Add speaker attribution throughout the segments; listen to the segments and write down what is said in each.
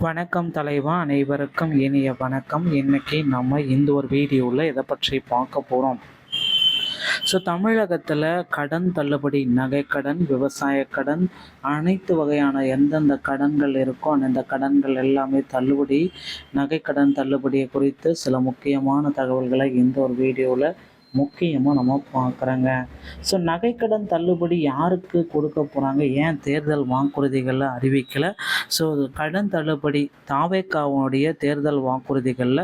Speaker 1: வணக்கம் தலைவா, அனைவருக்கும் இனிய வணக்கம். இன்னைக்கு நம்ம இந்த ஒரு வீடியோவில் எதை பற்றி பார்க்க போகிறோம். தமிழகத்தில் கடன் தள்ளுபடி, நகைக்கடன், விவசாய கடன், அனைத்து வகையான எந்தெந்த கடன்கள் இருக்கோ அந்த கடன்கள் எல்லாமே தள்ளுபடி, நகைக்கடன் தள்ளுபடியை குறித்து சில முக்கியமான தகவல்களை இந்த ஒரு வீடியோவில் முக்கியமாக நம்ம பார்க்குறோங்க. நகைக்கடன் தள்ளுபடி யாருக்கு கொடுக்க போகிறாங்க, ஏன் தேர்தல் வாக்குறுதிகளில் அறிவிக்கலை? கடன் தள்ளுபடி தாவேக்காவுடைய தேர்தல் வாக்குறுதிகளில்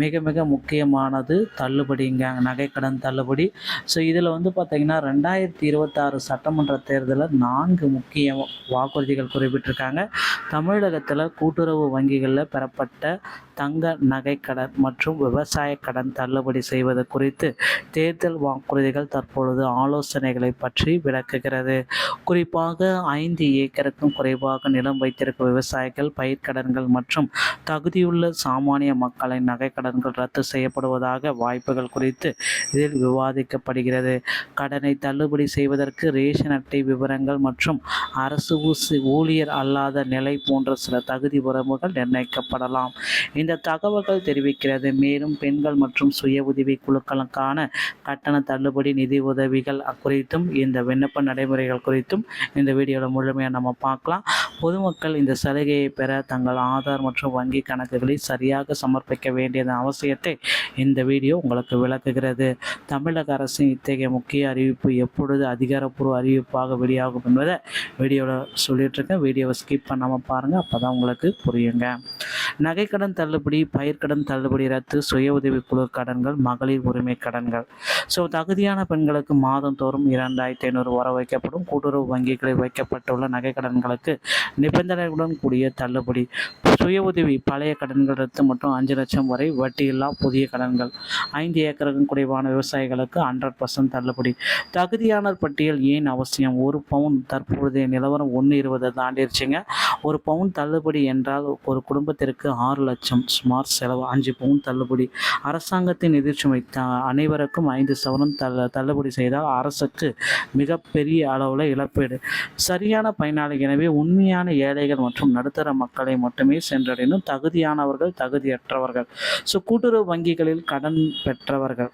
Speaker 1: மிக மிக முக்கியமானது தள்ளுபடிங்க, நகைக்கடன் தள்ளுபடி. இதில் பார்த்திங்கன்னா 2026 சட்டமன்ற தேர்தலில் 4 முக்கிய வாக்குறுதிகள் குறிப்பிட்டிருக்காங்க. தமிழகத்தில் கூட்டுறவு வங்கிகளில் பெறப்பட்ட தங்க நகைக்கடன் மற்றும் விவசாய கடன் தள்ளுபடி செய்வது குறித்து தேர்தல் வாக்குறுதிகள் தற்பொழுது ஆலோசனைகளை பற்றி விளக்குகிறது. குறிப்பாக 5 ஏக்கருக்கும் குறைவாக நிலம் வைத்திருக்கும் விவசாயிகள் பயிர்க்கடன்கள் மற்றும் தகுதியுள்ள சாமானிய மக்களின் நகைக்கடன்கள் ரத்து செய்யப்படுவதாக வாய்ப்புகள் குறித்து இதில் விவாதிக்கப்படுகிறது. கடனை தள்ளுபடி செய்வதற்கு ரேஷன் அட்டை விவரங்கள் மற்றும் அரசு ஊழியர் அல்லாத நிலை போன்ற சில தகுதி வரம்புகள் நிர்ணயிக்கப்படலாம். இந்த தகவல்கள் தெரிவிக்கிறது. மேலும் பெண்கள் மற்றும் சுய உதவி குழுக்களுக்கான கட்டண தள்ளுபடி, நிதி உதவிகள் குறித்தும் இந்த விண்ணப்ப நடைமுறைகள் குறித்தும் இந்த வீடியோவில் முழுமையாக நம்ம பார்க்கலாம். பொதுமக்கள் இந்த சலுகையை பெற தங்கள் ஆதார் மற்றும் வங்கி கணக்குகளை சரியாக சமர்ப்பிக்க வேண்டியதன் அவசியத்தை இந்த வீடியோ உங்களுக்கு விளக்குகிறது. தமிழக அரசின் இத்தகைய முக்கிய அறிவிப்பு எப்பொழுது அதிகாரப்பூர்வ அறிவிப்பாக வெளியாகும் என்பதை வீடியோவில் சொல்லிட்டுருக்கேன். வீடியோவை ஸ்கிப் பண்ணாமல் பாருங்கள், அப்போ தான் உங்களுக்கு புரியுங்க. நகைக்கடன் தள்ளுபடி, பயிர்க்கடன் தள்ளுபடி ரத்து, சுய உதவி குழு கடன்கள், மகளிர் உரிமை கடன்கள். தகுதியான பெண்களுக்கு மாதந்தோறும் 2500 வர வைக்கப்படும். கூட்டுறவு வங்கிகளில் வைக்கப்பட்டுள்ள நகைக்கடன்களுக்கு நிபந்தனைகளுடன் கூடிய தள்ளுபடி. சுய உதவி பழைய கடன்கள் ரத்து மற்றும் 5 லட்சம் வரை வட்டியில்லா புதிய கடன்கள். 5 ஏக்கருக்கும் குறைவான விவசாயிகளுக்கு 100% தள்ளுபடி. தகுதியானவர் பட்டியல் ஏன் அவசியம்? 1 பவுன் தற்பொழுதைய நிலவரம் 1.20 தாண்டிருச்சுங்க. 1 பவுன் தள்ளுபடி என்றால் ஒரு குடும்பத்திற்கு 6 லட்சம் சுமார் செலவு. 5 பவுன் தள்ளுபடி. அரசாங்கத்தின் நிதிச்சுமை அனைவருக்கும் 5 சவரன் தள்ளுபடி செய்தால் அரசுக்கு மிகப்பெரிய அளவில் இழப்பீடு. சரியான பயனாளி. எனவே உண்மையான ஏழைகள் மற்றும் நடுத்தர மக்களை மட்டுமே சென்றடையும். தகுதியானவர்கள், தகுதியற்றவர்கள். கூட்டுறவு வங்கிகளில் கடன் பெற்றவர்கள்,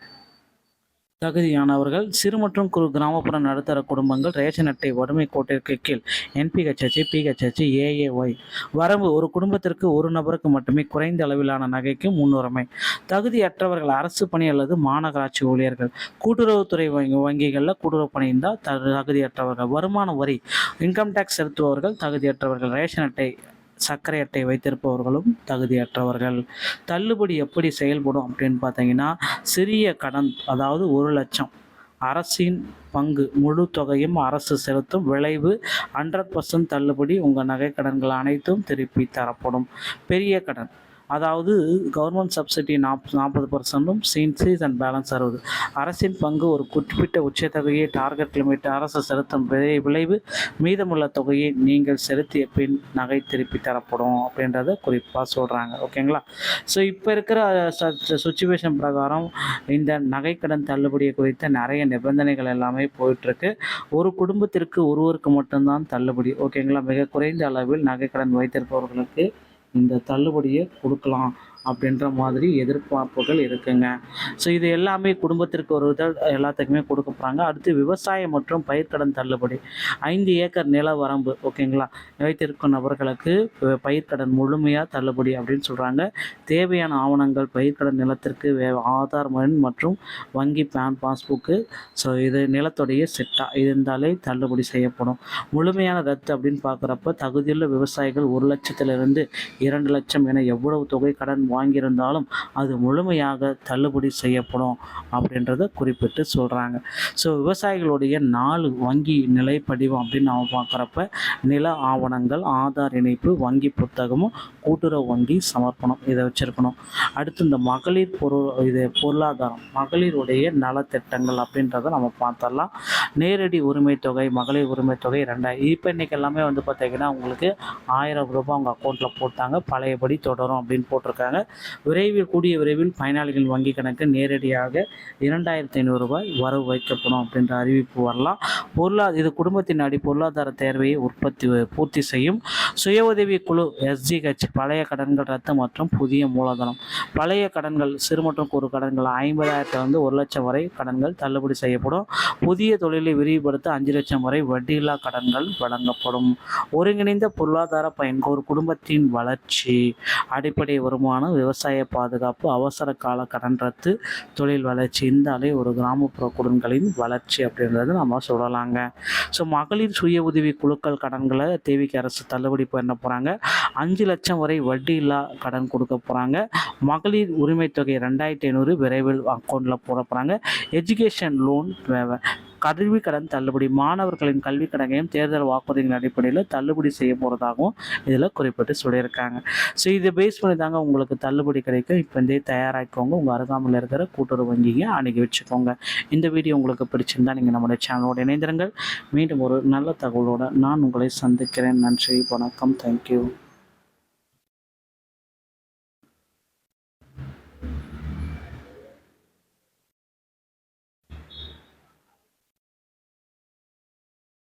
Speaker 1: தகுதியானவர்கள், சிறு மற்றும் கிராமப்புற நடுத்தர குடும்பங்கள், ரேஷன் அட்டை வறுமை கோட்டிற்கு கீழ், NPHH, PHH, AAY வரம்பு. ஒரு குடும்பத்திற்கு ஒரு நபருக்கு மட்டுமே குறைந்த அளவிலான நகைக்கு முன்னுரிமை. தகுதியற்றவர்கள், அரசு பணி அல்லது மாநகராட்சி ஊழியர்கள், கூட்டுறவுத்துறை வங்கிகளில் கூட்டுறவு பணி இருந்தால் தகுதியற்றவர்கள், வருமான வரி இன்கம் டேக்ஸ் செலுத்துபவர்கள் தகுதியற்றவர்கள், ரேஷன் அட்டை சர்க்கரை அட்டை வைத்திருப்பவர்களும் தகுதியற்றவர்கள். தள்ளுபடி எப்படி செயல்படும் அப்படின்னு பார்த்தீங்கன்னா, சிறிய கடன் அதாவது 1 லட்சம் அரசின் பங்கு முழு தொகையும் அரசு செலுத்தும். விளைவு 100% தள்ளுபடி. உங்கள் நகைக்கடன்கள் அனைத்தும் திருப்பி தரப்படும். பெரிய கடன் அதாவது கவர்மெண்ட் சப்சிடி 40%, சீஸ் அண்ட் பேலன்ஸ் 60. அரசின் பங்கு ஒரு குறிப்பிட்ட உச்சத்தொகையை டார்கெட் லிமிட் அரசு செலுத்தும். விளைவு மீதமுள்ள தொகையை நீங்கள் செலுத்திய பின் நகை திருப்பி தரப்படும் அப்படின்றத குறிப்பாக சொல்கிறாங்க. ஓகேங்களா? இப்போ இருக்கிற சுச்சுவேஷன் பிரகாரம் இந்த நகைக்கடன் தள்ளுபடியை குறித்த நிறைய நிபந்தனைகள் எல்லாமே போயிட்டுருக்கு. ஒரு குடும்பத்திற்கு ஒருவருக்கு மட்டும்தான் தள்ளுபடி. ஓகேங்களா? மிக குறைந்த அளவில் நகைக்கடன் வைத்திருப்பவர்களுக்கு இந்த தள்ளுபடியை கொடுக்கலாம் அப்படின்ற மாதிரி எதிர்பார்ப்புகள் இருக்குங்க. இது எல்லாமே குடும்பத்திற்கு ஒரு எல்லாத்துக்குமே கொடுக்க போகிறாங்க. அடுத்து விவசாயம் மற்றும் பயிர்க்கடன் தள்ளுபடி. 5 ஏக்கர் நில வரம்பு ஓகேங்களா வைத்திருக்கும் நபர்களுக்கு பயிர்க்கடன் முழுமையாக தள்ளுபடி அப்படின்னு சொல்கிறாங்க. தேவையான ஆவணங்கள் பயிர்க்கடன் நிலத்திற்கு ஆதார் எண் மற்றும் வங்கி பாஸ்புக்கு. இது நிலத்துடைய செட்டா இருந்தாலே தள்ளுபடி செய்யப்படும். முழுமையான ரத்து அப்படின்னு பார்க்குறப்ப தகுதியுள்ள விவசாயிகள் 1 லட்சத்திலிருந்து 2 லட்சம் என எவ்வளவு தொகை கடன் வாங்கியிருந்தாலும் அது முழுமையாக தள்ளுபடி செய்யப்படும் அப்படின்றத குறிப்பிட்டு சொல்கிறாங்க. விவசாயிகளுடைய 4 வங்கி நிலை படிவம் அப்படின்னு நம்ம பார்க்குறப்ப நில ஆவணங்கள், ஆதார் இணைப்பு, வங்கி புத்தகமும், கூட்டுறவு வங்கி சமர்ப்பணம் இதை வச்சுருக்கணும். அடுத்து இந்த மகளிர் பொருளாதாரம், மகளிருடைய நலத்திட்டங்கள் அப்படின்றத நம்ம பார்த்தரலாம். நேரடி உரிமை தொகை, மகளிர் உரிமை தொகை 2000. இப்போ இன்றைக்கி எல்லாமே பார்த்திங்கன்னா உங்களுக்கு 1000 ரூபாய் அவங்க அக்கௌண்ட்டில் போட்டாங்க. பழையபடி தொடரும் அப்படின்னு போட்டிருக்காங்க. கூடிய விரைவில் பயனாளிகள் வங்கி கணக்கு நேரடியாக 2500 ரூபாய் வரவு வைக்கப்படும் அப்படின்ற அறிவிப்பு வரலாம். இது குடும்பத்தின் பொருளாதார தேவையை பூர்த்தி செய்யும். சுய உதவி குழு SGH பழைய கடன்கள் ரத்து மற்றும் புதிய மூலதனம். பழைய கடன்கள் சிறு மற்றும் குறு கடன்கள் 50,000 1 லட்சம் வரை கடன்கள் தள்ளுபடி செய்யப்படும். புதிய தொழிலை விரிவுபடுத்த 5 லட்சம் வரை வட்டியில்லா கடன்கள் வழங்கப்படும். ஒருங்கிணைந்த பொருளாதார பயன்கள் ஒரு குடும்பத்தின் வளர்ச்சி, அடிப்படை வருமானம், விவசாய பாதுகாப்பு, அவசர கால கடன் ரத்து, தொழில் வளர்ச்சி. இந்த ஒரு கிராமப்புற குடும்பங்களின் வளர்ச்சி அப்படின்றது நம்ம சொல்லலாங்க. ஸோ மகளிர் சுய உதவி குழுக்கள் கடன்களை தேவிக்கு அரசு தள்ளுபடி பண்ண போகிறாங்க. 5 லட்சம் வரை வட்டி இல்லா கடன் கொடுக்க போகிறாங்க. மகளிர் உரிமை தொகை 2500 விரைவில் அக்கௌண்ட்டில் போட போகிறாங்க. எஜுகேஷன் லோன் கல்வி கடன் தள்ளுபடி. மாணவர்களின் கல்வி கடனையும் தேர்தல் வாக்குறுதியின் அடிப்படையில் தள்ளுபடி செய்ய போகிறதாகவும் இதில் குறிப்பிட்டு சொல்லியிருக்காங்க. ஸோ இதை பேஸ் பண்ணி தாங்க உங்களுக்கு தள்ளுபடி கிடைக்கும். இப்போ தயாராகிக்கோங்க. உங்கள் அருகாமையில் இருக்கிற கூட்டுறவு வங்கியை அணுகி வச்சுக்கோங்க. இந்த வீடியோ உங்களுக்கு பிடிச்சிருந்தா நீங்கள் நம்முடைய சேனலோடு இணைந்திருங்கள். மீண்டும் ஒரு நல்ல தகவலோடு நான் உங்களை சந்திக்கிறேன். நன்றி, வணக்கம், தேங்க்யூ.